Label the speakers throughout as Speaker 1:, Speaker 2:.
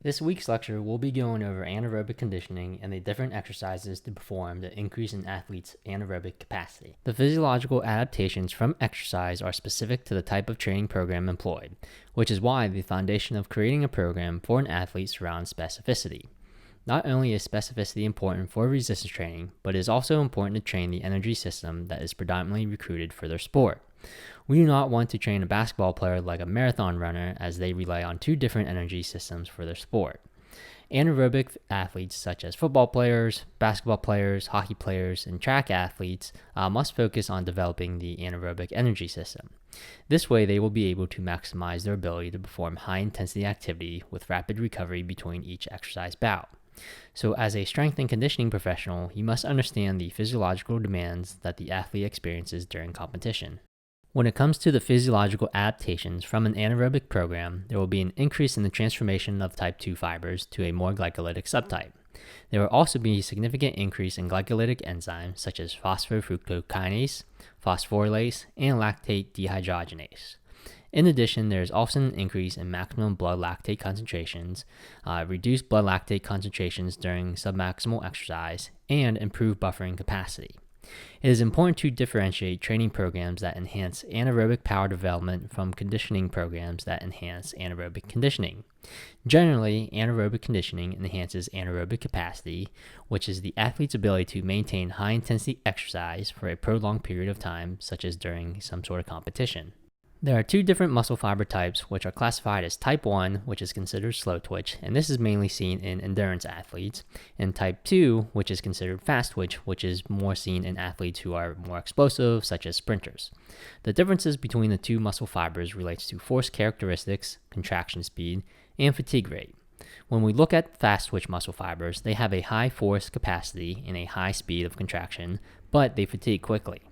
Speaker 1: This week's lecture, we'll be going over anaerobic conditioning and the different exercises to perform to increase an athlete's anaerobic capacity. The physiological adaptations from exercise are specific to the type of training program employed, which is why the foundation of creating a program for an athlete surrounds specificity. Not only is specificity important for resistance training, but it is also important to train the energy system that is predominantly recruited for their sport. We do not want to train a basketball player like a marathon runner, as they rely on two different energy systems for their sport. Anaerobic athletes such as football players, basketball players, hockey players, and track athletes must focus on developing the anaerobic energy system. This way they will be able to maximize their ability to perform high intensity activity with rapid recovery between each exercise bout. So as a strength and conditioning professional, you must understand the physiological demands that the athlete experiences during competition. When it comes to the physiological adaptations from an anaerobic program, there will be an increase in the transformation of type 2 fibers to a more glycolytic subtype. There will also be a significant increase in glycolytic enzymes such as phosphofructokinase, phosphorylase, and lactate dehydrogenase. In addition, there is often an increase in maximum blood lactate concentrations, reduced blood lactate concentrations during submaximal exercise, and improved buffering capacity. It is important to differentiate training programs that enhance anaerobic power development from conditioning programs that enhance anaerobic conditioning. Generally, anaerobic conditioning enhances anaerobic capacity, which is the athlete's ability to maintain high intensity exercise for a prolonged period of time, such as during some sort of competition. There are two different muscle fiber types, which are classified as type 1, which is considered slow twitch, and this is mainly seen in endurance athletes, and type 2, which is considered fast twitch, which is more seen in athletes who are more explosive, such as sprinters. The differences between the two muscle fibers relates to force characteristics, contraction speed, and fatigue rate. When we look at fast twitch muscle fibers, they have a high force capacity and a high speed of contraction, but they fatigue quickly.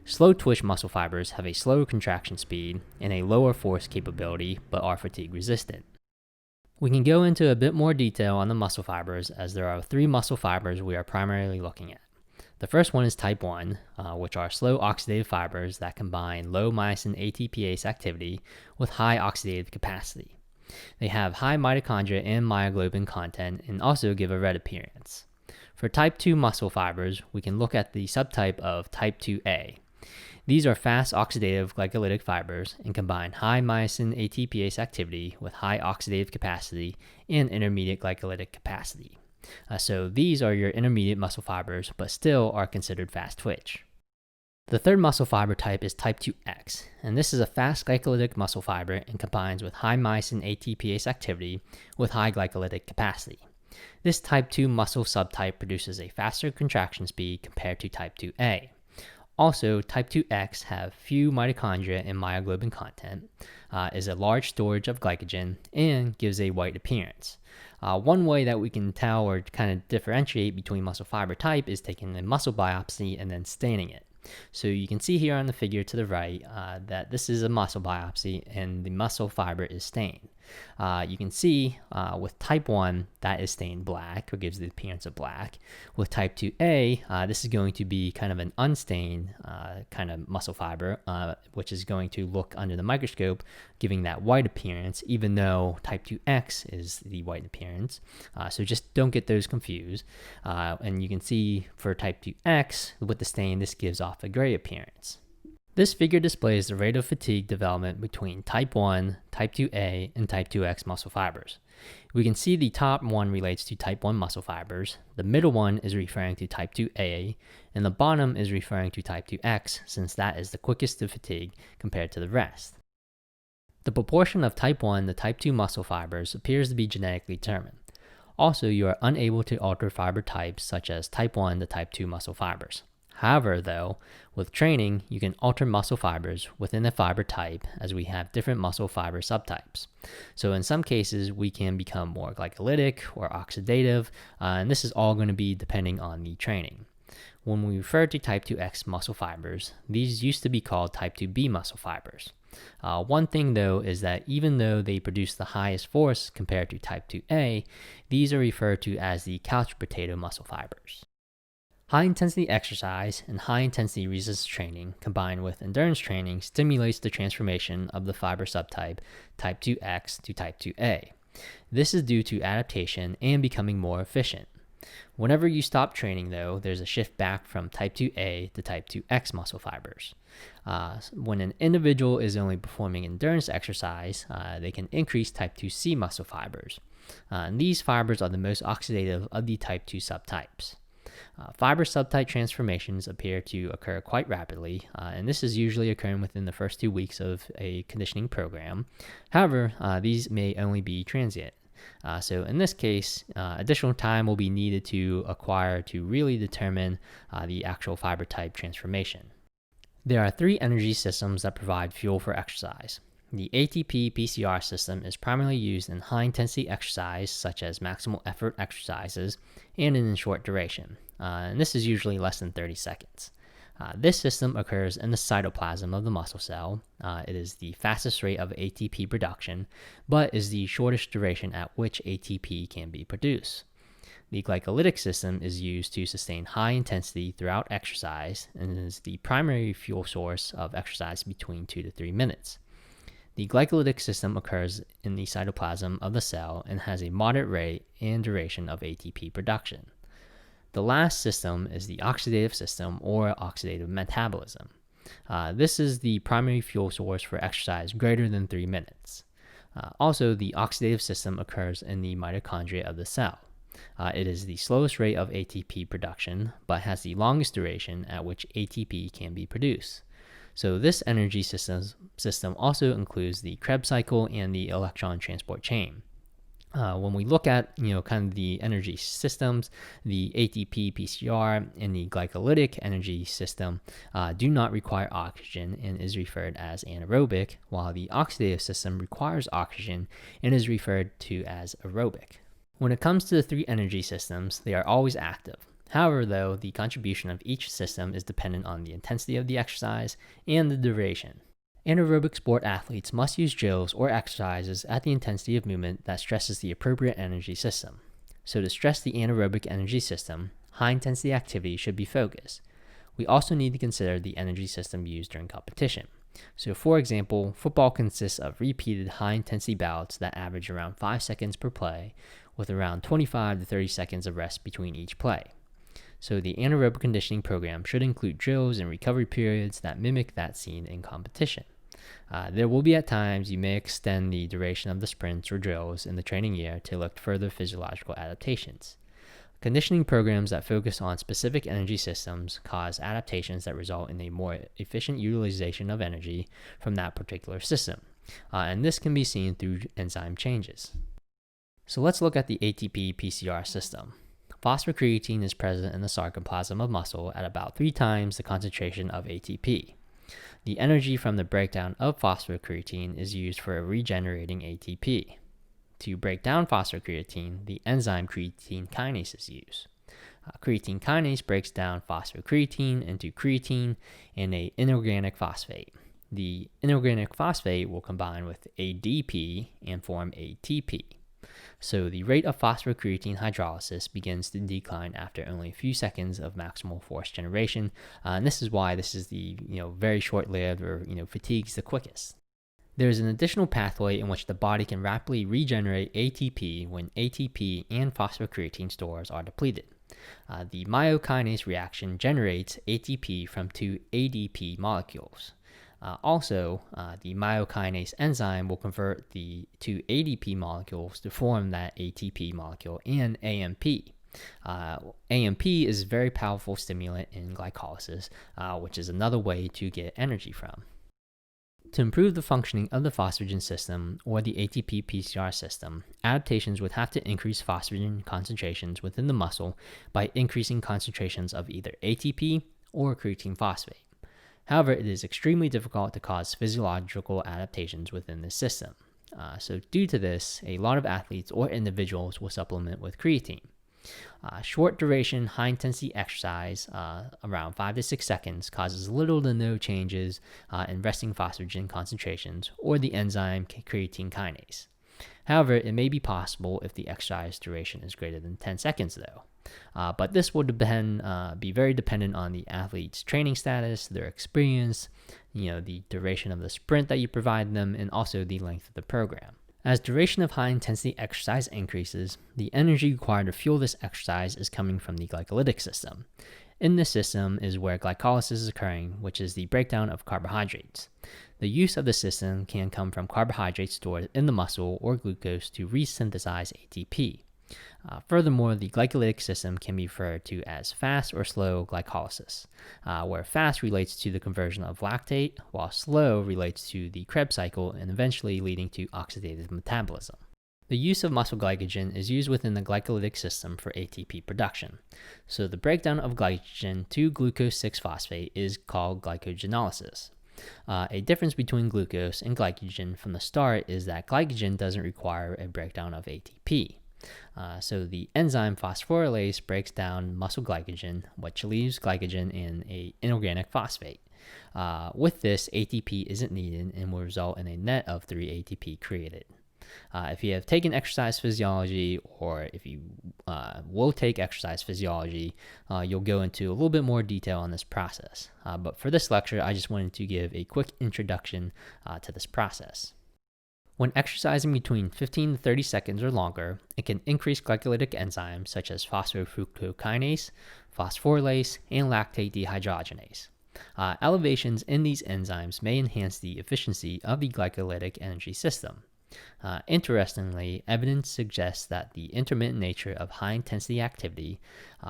Speaker 1: Slow twitch muscle fibers have a slower contraction speed and a lower force capability, but are fatigue resistant. We can go into a bit more detail on the muscle fibers, as there are three muscle fibers we are primarily looking at. The first one is type 1, which are slow oxidative fibers that combine low myosin ATPase activity with high oxidative capacity. They have high mitochondria and myoglobin content and also give a red appearance. For type 2 muscle fibers, we can look at the subtype of type 2A. These are fast oxidative glycolytic fibers and combine high myosin ATPase activity with high oxidative capacity and intermediate glycolytic capacity. So these are your intermediate muscle fibers, but still are considered fast twitch. The third muscle fiber type is type 2X, and this is a fast glycolytic muscle fiber and combines with high myosin ATPase activity with high glycolytic capacity. This type 2 muscle subtype produces a faster contraction speed compared to type 2A. Also, type 2X have few mitochondria and myoglobin content, is a large storage of glycogen, and gives a white appearance. One way that we can tell or kind of differentiate between muscle fiber type is taking a muscle biopsy and then staining it. So you can see here on the figure to the right that this is a muscle biopsy and the muscle fiber is stained. You can see with type 1 that is stained black, or gives the appearance of black. With type 2A, this is going to be kind of an unstained kind of muscle fiber, which is going to look under the microscope, giving that white appearance, even though type 2X is the white appearance. So just don't get those confused. And you can see for type 2X, with the stain, this gives off a gray appearance. This figure displays the rate of fatigue development between type 1, type 2A, and type 2X muscle fibers. We can see the top one relates to type 1 muscle fibers, the middle one is referring to type 2A, and the bottom is referring to type 2X, since that is the quickest to fatigue compared to the rest. The proportion of type 1 to type 2 muscle fibers appears to be genetically determined. Also, you are unable to alter fiber types such as type 1 to type 2 muscle fibers. However, though, with training, you can alter muscle fibers within a fiber type, as we have different muscle fiber subtypes. So in some cases, we can become more glycolytic or oxidative, and this is all going to be depending on the training. When we refer to type 2X muscle fibers, these used to be called type 2B muscle fibers. One thing though is that even though they produce the highest force compared to type 2A, these are referred to as the couch potato muscle fibers. High-intensity exercise and high-intensity resistance training combined with endurance training stimulates the transformation of the fiber subtype type 2X to type 2A. This is due to adaptation and becoming more efficient. Whenever you stop training, though, there's a shift back from type 2A to type 2X muscle fibers. When an individual is only performing endurance exercise, they can increase type 2C muscle fibers. And these fibers are the most oxidative of the type 2 subtypes. Fiber subtype transformations appear to occur quite rapidly, and this is usually occurring within the first 2 weeks of a conditioning program. However, these may only be transient. So in this case, additional time will be needed to acquire to really determine the actual fiber type transformation. There are 3 energy systems that provide fuel for exercise. The ATP PCR system is primarily used in high intensity exercise, such as maximal effort exercises, and in short duration. And this is usually less than 30 seconds. This system occurs in the cytoplasm of the muscle cell. It is the fastest rate of ATP production, but is the shortest duration at which ATP can be produced. The glycolytic system is used to sustain high intensity throughout exercise and is the primary fuel source of exercise between 2 to 3 minutes. The glycolytic system occurs in the cytoplasm of the cell and has a moderate rate and duration of ATP production. The last system is the oxidative system or oxidative metabolism. This is the primary fuel source for exercise greater than 3 minutes. Also, the oxidative system occurs in the mitochondria of the cell. It is the slowest rate of ATP production, but has the longest duration at which ATP can be produced. So this energy system also includes the Krebs cycle and the electron transport chain. When we look at kind of the energy systems, the ATP PCR and the glycolytic energy system do not require oxygen and is referred as anaerobic, while the oxidative system requires oxygen and is referred to as aerobic. When it comes to the 3 energy systems, they are always active. However, though, the contribution of each system is dependent on the intensity of the exercise and the duration. Anaerobic sport athletes must use drills or exercises at the intensity of movement that stresses the appropriate energy system. So to stress the anaerobic energy system, high-intensity activity should be focused. We also need to consider the energy system used during competition. So for example, football consists of repeated high-intensity bouts that average around 5 seconds per play, with around 25 to 30 seconds of rest between each play. So the anaerobic conditioning program should include drills and recovery periods that mimic that seen in competition. There will be at times you may extend the duration of the sprints or drills in the training year to look further physiological adaptations. Conditioning programs that focus on specific energy systems cause adaptations that result in a more efficient utilization of energy from that particular system. And this can be seen through enzyme changes. So let's look at the ATP PCR system. Phosphocreatine is present in the sarcoplasm of muscle at about 3 times the concentration of ATP. The energy from the breakdown of phosphocreatine is used for regenerating ATP. To break down phosphocreatine, the enzyme creatine kinase is used. Creatine kinase breaks down phosphocreatine into creatine and an inorganic phosphate. The inorganic phosphate will combine with ADP and form ATP. So the rate of phosphocreatine hydrolysis begins to decline after only a few seconds of maximal force generation, and this is why this is the very short-lived or fatigues the quickest. There is an additional pathway in which the body can rapidly regenerate ATP when ATP and phosphocreatine stores are depleted. The myokinase reaction generates ATP from 2 ADP molecules. The myokinase enzyme will convert the 2 ADP molecules to form that ATP molecule and AMP. AMP is a very powerful stimulant in glycolysis, which is another way to get energy from. To improve the functioning of the phosphagen system or the ATP PCR system, adaptations would have to increase phosphagen concentrations within the muscle by increasing concentrations of either ATP or creatine phosphate. However, it is extremely difficult to cause physiological adaptations within this system. So due to this, a lot of athletes or individuals will supplement with creatine. Short duration, high intensity exercise, around 5 to 6 seconds, causes little to no changes in resting phosphagen concentrations or the enzyme creatine kinase. However, it may be possible if the exercise duration is greater than 10 seconds though. But this will be very dependent on the athlete's training status, their experience, the duration of the sprint that you provide them, and also the length of the program. As duration of high intensity exercise increases, the energy required to fuel this exercise is coming from the glycolytic system. In this system is where glycolysis is occurring, which is the breakdown of carbohydrates. The use of the system can come from carbohydrates stored in the muscle or glucose to resynthesize ATP. Furthermore, the glycolytic system can be referred to as fast or slow glycolysis, where fast relates to the conversion of lactate, while slow relates to the Krebs cycle and eventually leading to oxidative metabolism. The use of muscle glycogen is used within the glycolytic system for ATP production. So the breakdown of glycogen to glucose 6-phosphate is called glycogenolysis. A difference between glucose and glycogen from the start is that glycogen doesn't require a breakdown of ATP. So the enzyme phosphorylase breaks down muscle glycogen, which leaves glycogen in an inorganic phosphate. With this, ATP isn't needed and will result in a net of 3 ATP created. If you have taken exercise physiology, or if you will take exercise physiology, you'll go into a little bit more detail on this process. But for this lecture, I just wanted to give a quick introduction to this process. When exercising between 15 to 30 seconds or longer, it can increase glycolytic enzymes such as phosphofructokinase, phosphorylase, and lactate dehydrogenase. Elevations in these enzymes may enhance the efficiency of the glycolytic energy system. Interestingly, evidence suggests that the intermittent nature of high-intensity activity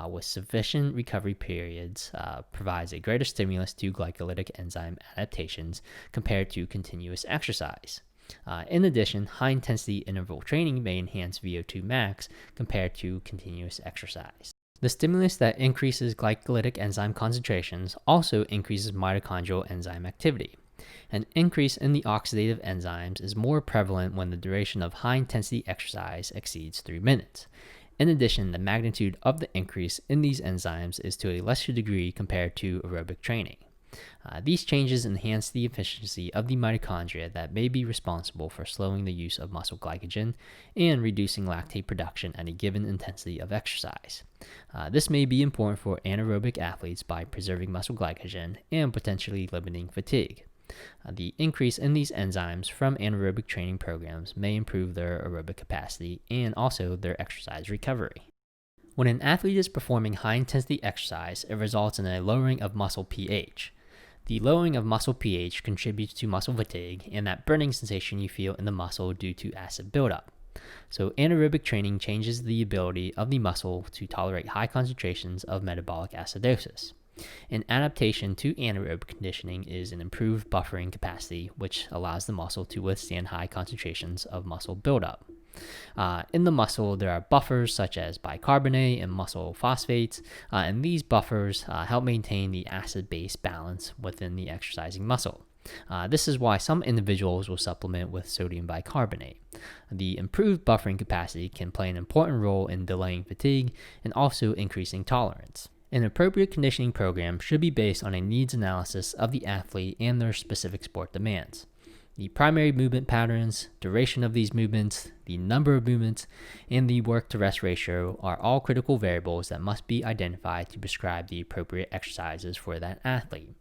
Speaker 1: with sufficient recovery periods provides a greater stimulus to glycolytic enzyme adaptations compared to continuous exercise. In addition, high-intensity interval training may enhance VO2 max compared to continuous exercise. The stimulus that increases glycolytic enzyme concentrations also increases mitochondrial enzyme activity. An increase in the oxidative enzymes is more prevalent when the duration of high-intensity exercise exceeds 3 minutes. In addition, the magnitude of the increase in these enzymes is to a lesser degree compared to aerobic training. These changes enhance the efficiency of the mitochondria that may be responsible for slowing the use of muscle glycogen and reducing lactate production at a given intensity of exercise. This may be important for anaerobic athletes by preserving muscle glycogen and potentially limiting fatigue. The increase in these enzymes from anaerobic training programs may improve their aerobic capacity and also their exercise recovery. When an athlete is performing high-intensity exercise, it results in a lowering of muscle pH. The lowering of muscle pH contributes to muscle fatigue and that burning sensation you feel in the muscle due to acid buildup. So anaerobic training changes the ability of the muscle to tolerate high concentrations of metabolic acidosis. An adaptation to anaerobic conditioning is an improved buffering capacity, which allows the muscle to withstand high concentrations of muscle buildup. In the muscle, there are buffers such as bicarbonate and muscle phosphates, and these buffers help maintain the acid-base balance within the exercising muscle. This is why some individuals will supplement with sodium bicarbonate. The improved buffering capacity can play an important role in delaying fatigue and also increasing tolerance. An appropriate conditioning program should be based on a needs analysis of the athlete and their specific sport demands. The primary movement patterns, duration of these movements, the number of movements, and the work-to-rest ratio are all critical variables that must be identified to prescribe the appropriate exercises for that athlete.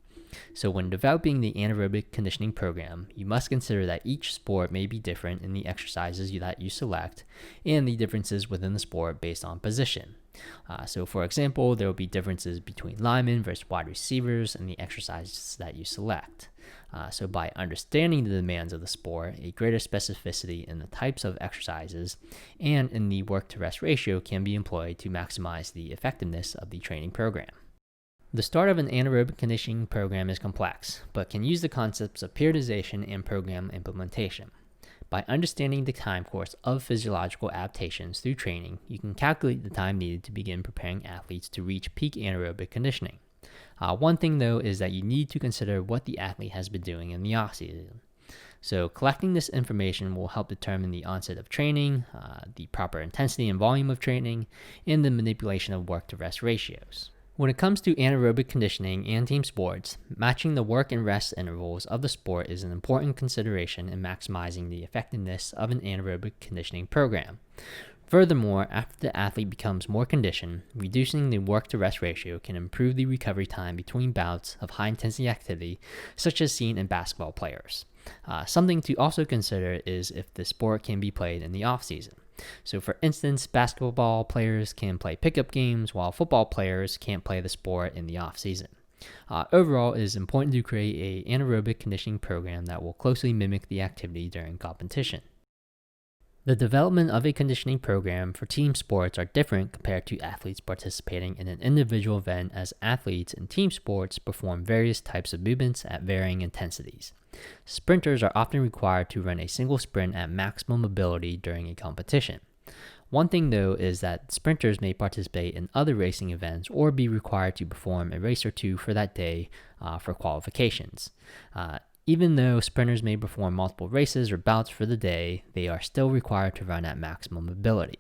Speaker 1: So when developing the anaerobic conditioning program, you must consider that each sport may be different in the exercises that you select and the differences within the sport based on position. So for example, there will be differences between linemen versus wide receivers and the exercises that you select. So by understanding the demands of the sport, a greater specificity in the types of exercises and in the work-to-rest ratio can be employed to maximize the effectiveness of the training program. The start of an anaerobic conditioning program is complex, but can use the concepts of periodization and program implementation. By understanding the time course of physiological adaptations through training, you can calculate the time needed to begin preparing athletes to reach peak anaerobic conditioning. One thing though is that you need to consider what the athlete has been doing in the off-season. So collecting this information will help determine the onset of training, the proper intensity and volume of training, and the manipulation of work-to-rest ratios. When it comes to anaerobic conditioning and team sports, matching the work and rest intervals of the sport is an important consideration in maximizing the effectiveness of an anaerobic conditioning program. Furthermore, after the athlete becomes more conditioned, reducing the work-to-rest ratio can improve the recovery time between bouts of high-intensity activity, such as seen in basketball players. Something to also consider is if the sport can be played in the off season. So, for instance, basketball players can play pickup games while football players can't play the sport in the off season. Overall, it is important to create an anaerobic conditioning program that will closely mimic the activity during competition. The development of a conditioning program for team sports are different compared to athletes participating in an individual event, as athletes in team sports perform various types of movements at varying intensities. Sprinters are often required to run a single sprint at maximum ability during a competition. One thing though is that sprinters may participate in other racing events or be required to perform a race or two for that day for qualifications. Even though sprinters may perform multiple races or bouts for the day, they are still required to run at maximum ability.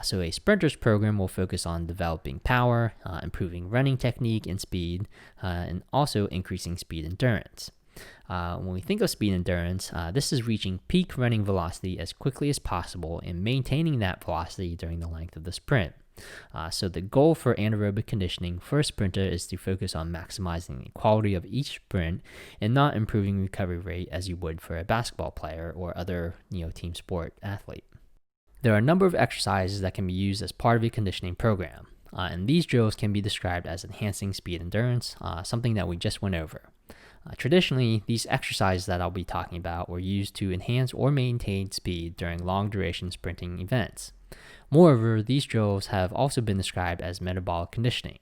Speaker 1: So a sprinter's program will focus on developing power, improving running technique and speed, and also increasing speed endurance. When we think of speed endurance, this is reaching peak running velocity as quickly as possible and maintaining that velocity during the length of the sprint. So the goal for anaerobic conditioning for a sprinter is to focus on maximizing the quality of each sprint and not improving recovery rate as you would for a basketball player or other team sport athlete. There are a number of exercises that can be used as part of a conditioning program, and these drills can be described as enhancing speed endurance, something that we just went over. Traditionally, these exercises that I'll be talking about were used to enhance or maintain speed during long-duration sprinting events. Moreover, these drills have also been described as metabolic conditioning.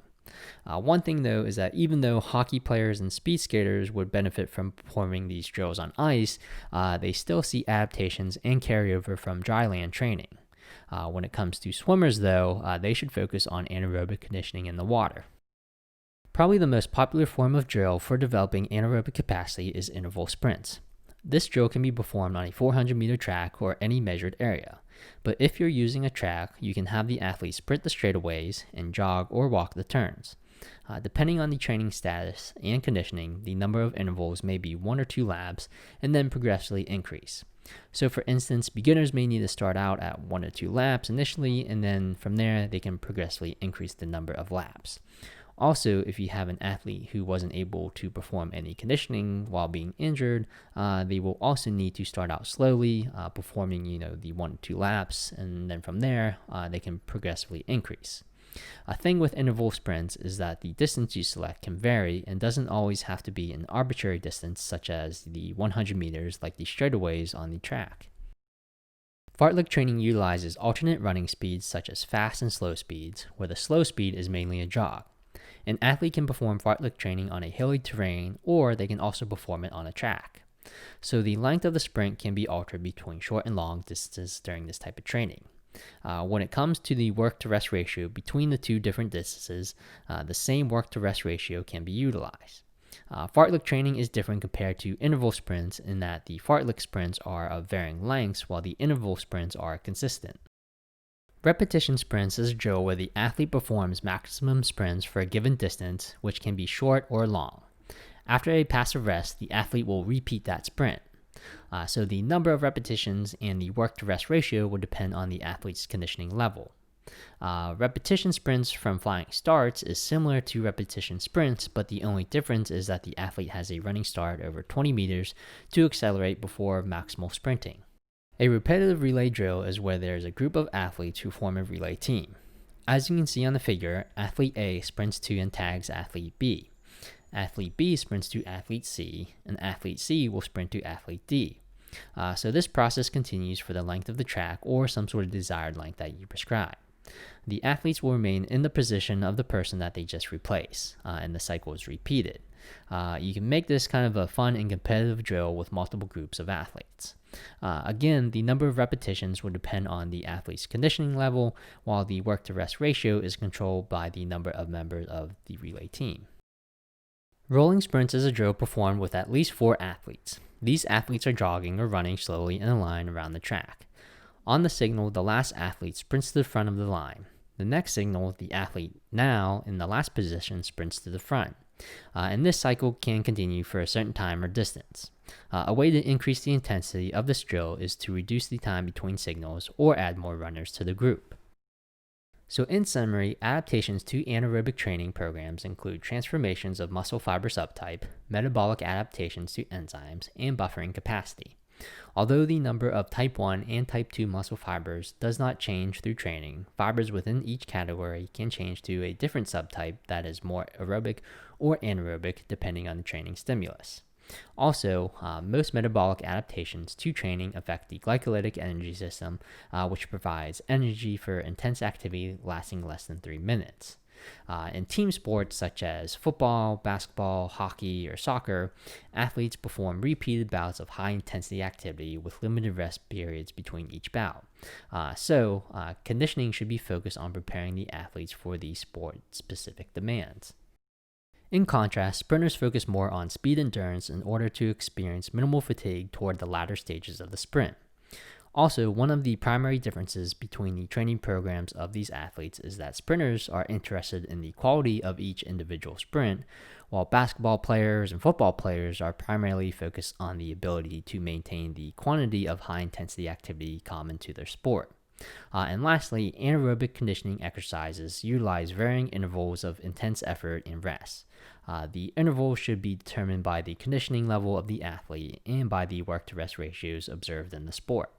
Speaker 1: One thing though is that even though hockey players and speed skaters would benefit from performing these drills on ice, they still see adaptations and carryover from dry land training. When it comes to swimmers though, they should focus on anaerobic conditioning in the water. Probably the most popular form of drill for developing anaerobic capacity is interval sprints. This drill can be performed on a 400-meter track or any measured area. But if you're using a track, you can have the athlete sprint the straightaways and jog or walk the turns. Depending on the training status and conditioning, the number of intervals may be 1 or 2 laps and then progressively increase. So for instance, beginners may need to start out at 1 or 2 laps initially, and then from there they can progressively increase the number of laps. Also, if you have an athlete who wasn't able to perform any conditioning while being injured, they will also need to start out slowly, performing the 1 or 2 laps, and then from there they can progressively increase. A thing with interval sprints is that the distance you select can vary and doesn't always have to be an arbitrary distance such as the 100 meters like the straightaways on the track. Fartlek training utilizes alternate running speeds such as fast and slow speeds, where the slow speed is mainly a jog. An athlete can perform fartlek training on a hilly terrain, or they can also perform it on a track. So the length of the sprint can be altered between short and long distances during this type of training. When it comes to the work-to-rest ratio between the two different distances, the same work-to-rest ratio can be utilized. Fartlek training is different compared to interval sprints in that the fartlek sprints are of varying lengths while the interval sprints are consistent. Repetition sprints is a drill where the athlete performs maximum sprints for a given distance, which can be short or long. After a passive rest, the athlete will repeat that sprint. So the number of repetitions and the work-to-rest ratio will depend on the athlete's conditioning level. Repetition sprints from flying starts is similar to repetition sprints, but the only difference is that the athlete has a running start over 20 meters to accelerate before maximal sprinting. A repetitive relay drill is where there is a group of athletes who form a relay team. As you can see on the figure, athlete A sprints to and tags athlete B. Athlete B sprints to athlete C, and athlete C will sprint to athlete D. So this process continues for the length of the track or some sort of desired length that you prescribe. The athletes will remain in the position of the person that they just replaced, and the cycle is repeated. You can make this kind of a fun and competitive drill with multiple groups of athletes. Again, the number of repetitions will depend on the athlete's conditioning level, while the work-to-rest ratio is controlled by the number of members of the relay team. Rolling sprints is a drill performed with at least 4 athletes. These athletes are jogging or running slowly in a line around the track. On the signal, the last athlete sprints to the front of the line. The next signal, the athlete now in the last position sprints to the front. And this cycle can continue for a certain time or distance. A way to increase the intensity of this drill is to reduce the time between signals or add more runners to the group. So, in summary, adaptations to anaerobic training programs include transformations of muscle fiber subtype, metabolic adaptations to enzymes, and buffering capacity. Although the number of type 1 and type 2 muscle fibers does not change through training, fibers within each category can change to a different subtype that is more aerobic or anaerobic depending on the training stimulus. Also, most metabolic adaptations to training affect the glycolytic energy system, which provides energy for intense activity lasting less than 3 minutes. In team sports such as football, basketball, hockey, or soccer, athletes perform repeated bouts of high intensity activity with limited rest periods between each bout. So, conditioning should be focused on preparing the athletes for the sport specific demands. In contrast, sprinters focus more on speed endurance in order to experience minimal fatigue toward the latter stages of the sprint. Also, one of the primary differences between the training programs of these athletes is that sprinters are interested in the quality of each individual sprint, while basketball players and football players are primarily focused on the ability to maintain the quantity of high intensity activity common to their sport. And lastly, anaerobic conditioning exercises utilize varying intervals of intense effort and rest. The interval should be determined by the conditioning level of the athlete and by the work to rest ratios observed in the sport.